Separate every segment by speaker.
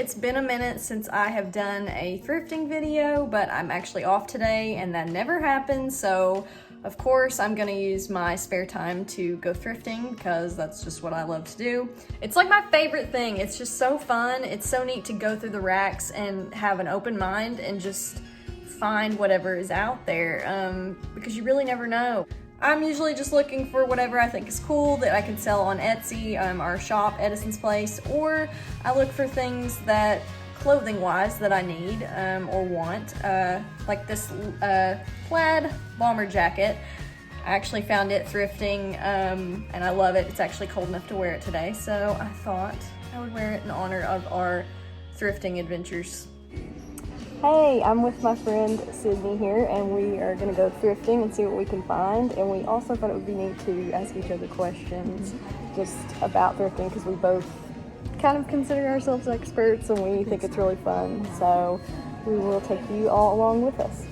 Speaker 1: it's been a minute since I have done a thrifting video, but I'm actually off today and that never happens, so of course I'm gonna use my spare time to go thrifting because that's just what I love to do. It's like my favorite thing. It's just so fun. It's so neat to go through the racks and have an open mind and just find whatever is out there, because you really never know. I'm usually just looking for whatever I think is cool that I can sell on Etsy, our shop, Edison's Place, or I look for things that, clothing-wise, that I need or want, like this plaid bomber jacket. I actually found it thrifting, and I love it. It's actually cold enough to wear it today, so I thought I would wear it in honor of our thrifting adventures. Hey, I'm with my friend Sydney here, and we are going to go thrifting and see what we can find. And we also thought it would be neat to ask each other questions just about thrifting, because we both kind of consider ourselves experts and we think it's really fun. So we will take you all along with us.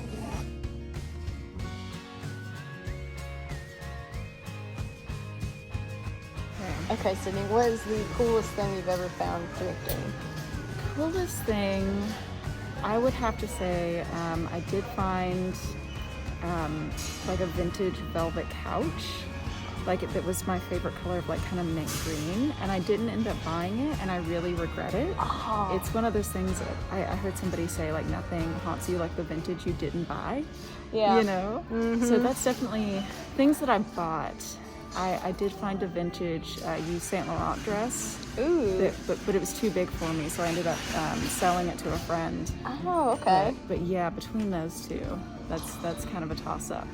Speaker 1: Okay, Sydney, what is the coolest thing you've ever found thrifting?
Speaker 2: Coolest thing, I would have to say I did find like a vintage velvet couch. Like that was my favorite color of like kind of mint green, and I didn't end up buying it and I really regret it. Oh. It's one of those things that I heard somebody say, like, nothing haunts you like the vintage you didn't buy. Yeah. You know? Mm-hmm. So that's definitely things that I bought. I did find a vintage used Saint Laurent dress. Ooh. But it was too big for me, so I ended up selling it to a friend.
Speaker 1: Oh, okay.
Speaker 2: But yeah, between those two, that's kind of a toss-up.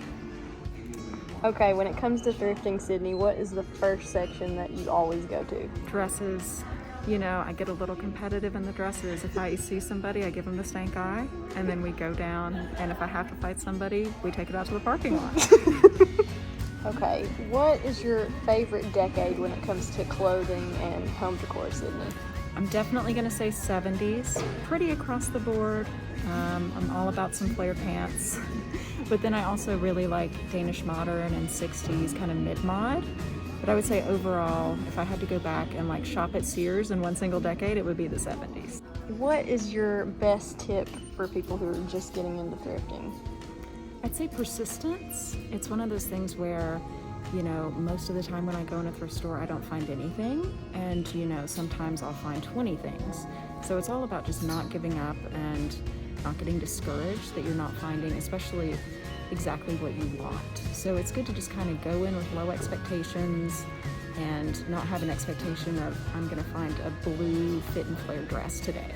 Speaker 1: Okay, when it comes to thrifting, Sydney, what is the first section that you always go to?
Speaker 2: Dresses. You know, I get a little competitive in the dresses. If I see somebody, I give them the stank eye, and then we go down, and if I have to fight somebody, we take it out to the parking lot.
Speaker 1: Okay, what is your favorite decade when it comes to clothing and home decor, Sydney?
Speaker 2: I'm definitely going to say 70s, pretty across the board. I'm all about some flare pants, but then I also really like Danish modern and 60s kind of mid-mod. But I would say overall, if I had to go back and like shop at Sears in one single decade, it would be the 70s.
Speaker 1: What is your best tip for people who are just getting into thrifting?
Speaker 2: I'd say persistence. It's one of those things where, you know, most of the time when I go in a thrift store, I don't find anything. And, you know, sometimes I'll find 20 things. So it's all about just not giving up and not getting discouraged that you're not finding, especially exactly what you want. So it's good to just kind of go in with low expectations and not have an expectation of, I'm going to find a blue fit and flare dress today.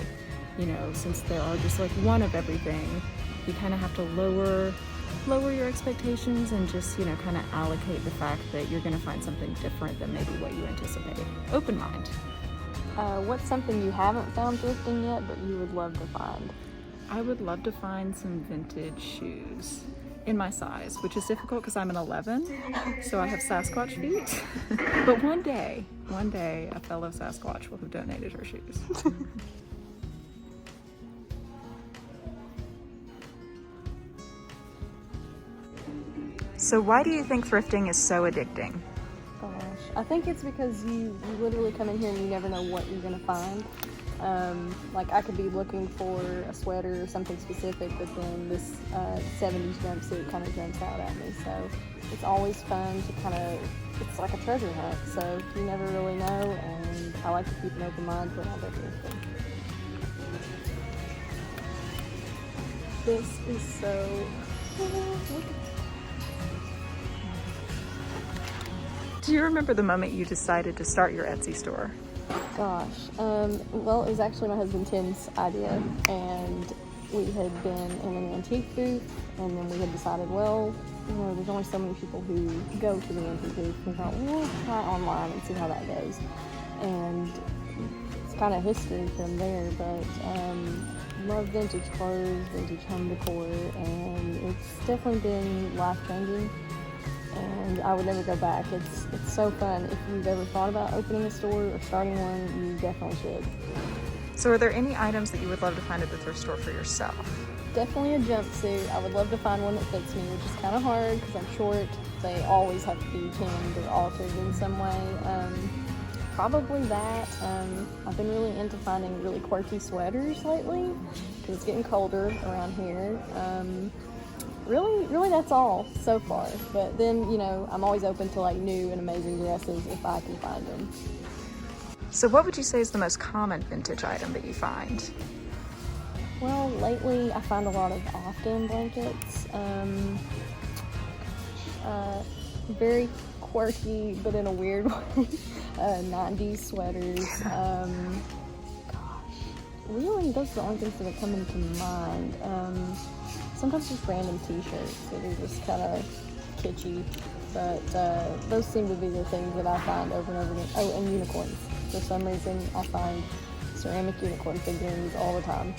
Speaker 2: You know, since there are just like one of everything, you kind of have to lower your expectations and just, you know, kind of allocate the fact that you're going to find something different than maybe what you anticipated. Open mind.
Speaker 1: What's something you haven't found thrifting yet but you would love to find?
Speaker 2: I would love to find some vintage shoes in my size, which is difficult because I'm an 11, so I have Sasquatch feet. But one day, a fellow Sasquatch will have donated her shoes. So why do you think thrifting is so addicting?
Speaker 1: Gosh, I think it's because you literally come in here and you never know what you're gonna find. Like I could be looking for a sweater or something specific, but then this 70s jumpsuit kind of jumps out at me. So it's always fun to kind of, it's like a treasure hunt. So you never really know, and I like to keep an open mind when I go thrifting. This is so cool.
Speaker 2: Do you remember the moment you decided to start your Etsy store?
Speaker 1: Gosh, well, it was actually my husband Tim's idea, and we had been in an antique booth, and then we had decided, well, you know, there's only so many people who go to the antique booth. We thought, well, we'll try online and see how that goes. And it's kind of history from there, but love vintage clothes, vintage home decor, and it's definitely been life-changing. And I would never go back. It's so fun. If you've ever thought about opening a store or starting one, you definitely should.
Speaker 2: So are there any items that you would love to find at the thrift store for yourself?
Speaker 1: Definitely a jumpsuit. I would love to find one that fits me, which is kind of hard because I'm short. They always have to be tanned or altered in some way. probably that. I've been really into finding really quirky sweaters lately because it's getting colder around here. Really that's all so far. But then, you know, I'm always open to like new and amazing dresses if I can find them.
Speaker 2: So what would you say is the most common vintage item that you find?
Speaker 1: Well, lately I find a lot of Afghan blankets. Very quirky, but in a weird way. 90s sweaters. Really, those are the only things that are coming to mind. Sometimes just random t-shirts that are just kind of kitschy, but those seem to be the things that I find over and over again. Oh, and unicorns. For some reason, I find ceramic unicorn figurines all the time.